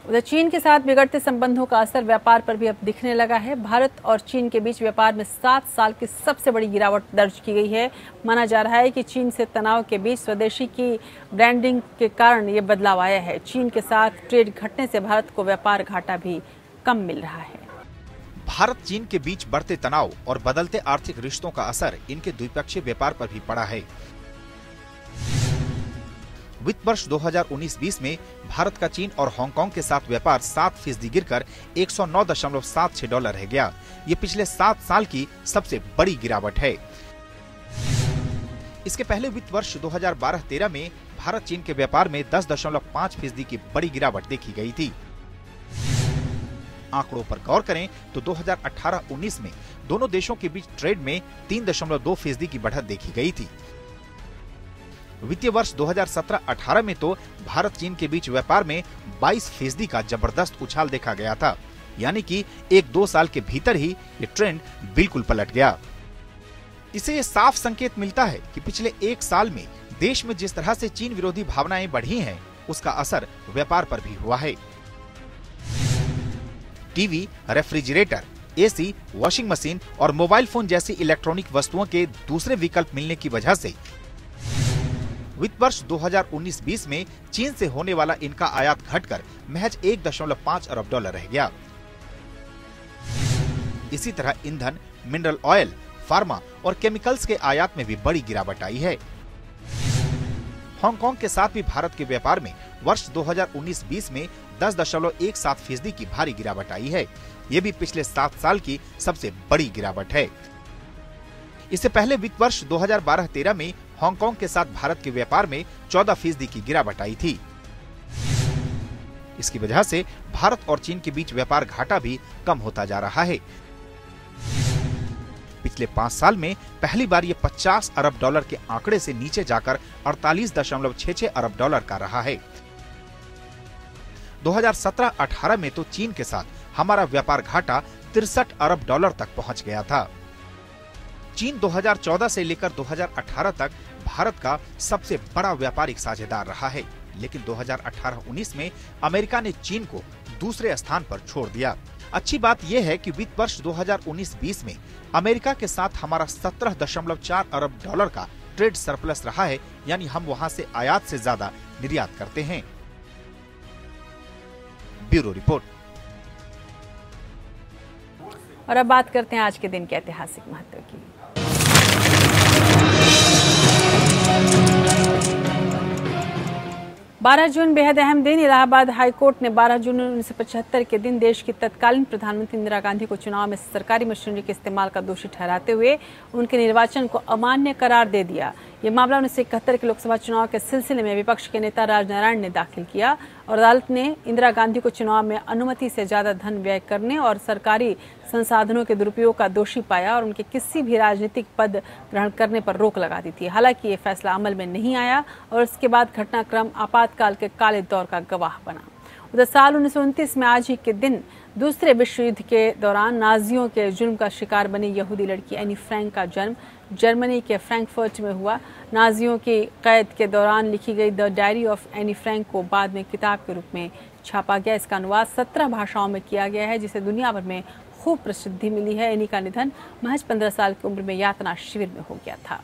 उधर चीन के साथ बिगड़ते संबंधों का असर व्यापार पर भी अब दिखने लगा है। भारत और चीन के बीच व्यापार में 7 साल की सबसे बड़ी गिरावट दर्ज की गई है। माना जा रहा है कि चीन से तनाव के बीच स्वदेशी की ब्रांडिंग के कारण ये बदलाव आया है। चीन के साथ ट्रेड घटने से भारत को व्यापार घाटा भी कम मिल रहा है। भारत चीन के बीच बढ़ते तनाव और बदलते आर्थिक रिश्तों का असर इनके द्विपक्षीय व्यापार पर भी पड़ा है। वित्त वर्ष 2019-20 में भारत का चीन और हांगकांग के साथ व्यापार 7% गिरकर $109.76 रह गया। ये पिछले 7 साल की सबसे बड़ी गिरावट है। इसके पहले वित्त वर्ष 2012-13 में भारत चीन के व्यापार में 10.5% की बड़ी गिरावट देखी गई थी। आंकड़ों पर गौर करें तो 2018-19 में दोनों देशों के बीच ट्रेड में 3.2% की बढ़त देखी गई थी। वित्तीय वर्ष 2017-18 में तो भारत चीन के बीच व्यापार में 22% का जबरदस्त उछाल देखा गया था। यानी कि 1-2 साल के भीतर ही ये ट्रेंड बिल्कुल पलट गया। इसे ये साफ संकेत मिलता है कि पिछले 1 साल में देश में जिस तरह से चीन विरोधी भावनाएं बढ़ी हैं, उसका असर व्यापार पर भी हुआ है। TV, refrigerator, AC, washing machine और मोबाइल फोन जैसी इलेक्ट्रॉनिक वस्तुओं के दूसरे विकल्प मिलने की वजह से वित्त वर्ष 2019-20 में चीन से होने वाला इनका आयात घटकर महज $1.5 अरब रह गया। इसी तरह ईंधन, मिनरल ऑयल, फार्मा और केमिकल्स के आयात में भी बड़ी गिरावट आई है। हांगकांग के साथ भी भारत के व्यापार में वर्ष 2019-20 में 10.17% की भारी गिरावट आई है। ये भी पिछले 7 साल की सबसे बड़ी गिरावट है। इससे पहले वित्त वर्ष 2012-13 में हांगकांग के साथ भारत के व्यापार में 14% की गिरावट आई थी। इसकी वजह से भारत और चीन के बीच व्यापार घाटा भी कम होता जा रहा है। पिछले 5 साल में पहली बार ये 50 अरब डॉलर के आंकड़े से नीचे जाकर 48.66 अरब डॉलर का रहा है। 2017-18 में तो चीन के साथ हमारा व्यापार घाटा 63 अरब डॉलर तक पहुंच गया था। चीन 2014 से लेकर 2018 तक भारत का सबसे बड़ा व्यापारिक साझेदार रहा है, लेकिन 2018-19 में अमेरिका ने चीन को दूसरे स्थान पर छोड़ दिया। अच्छी बात यह है कि वित्त वर्ष 2019-20 में अमेरिका के साथ हमारा 17.4 अरब डॉलर का ट्रेड सरप्लस रहा है, यानी हम वहां से आयात से ज्यादा निर्यात करते हैं। Bureau report. और अब बात करते हैं आज के दिन के ऐतिहासिक महत्व की। 12 जून बेहद अहम दिन। इलाहाबाद हाईकोर्ट ने 12 जून 1975 के दिन देश की तत्कालीन प्रधानमंत्री इंदिरा गांधी को चुनाव में सरकारी मशीनरी के इस्तेमाल का दोषी ठहराते हुए उनके निर्वाचन को अमान्य करार दे दिया। ये मामला 1971 के लोकसभा चुनाव के सिलसिले में विपक्ष के नेता राजनारायण ने दाखिल किया और अदालत ने इंदिरा गांधी को चुनाव में अनुमति से ज्यादा धन व्यय करने और सरकारी संसाधनों के दुरुपयोग का दोषी पाया और उनके किसी भी राजनीतिक पद ग्रहण करने पर रोक लगा दी थी। हालांकि ये फैसला अमल में नहीं आया और इसके बाद घटनाक्रम आपातकाल के काले दौर का गवाह बना। उधर साल 1929 में आज ही के दिन दूसरे विश्व युद्ध के दौरान नाजियों के जुल्म का शिकार बनी यहूदी लड़की एनी फ्रैंक का जन्म जर्मनी के फ्रैंकफर्ट में हुआ। नाजियों की कैद के दौरान लिखी गई the diary of Anne Frank को बाद में किताब के रूप में छापा गया। इसका अनुवाद 17 भाषाओं में किया गया है, जिसे दुनिया भर में खूब प्रसिद्धि मिली है। एनी का निधन महज 15 साल की उम्र में यातना शिविर में हो गया था।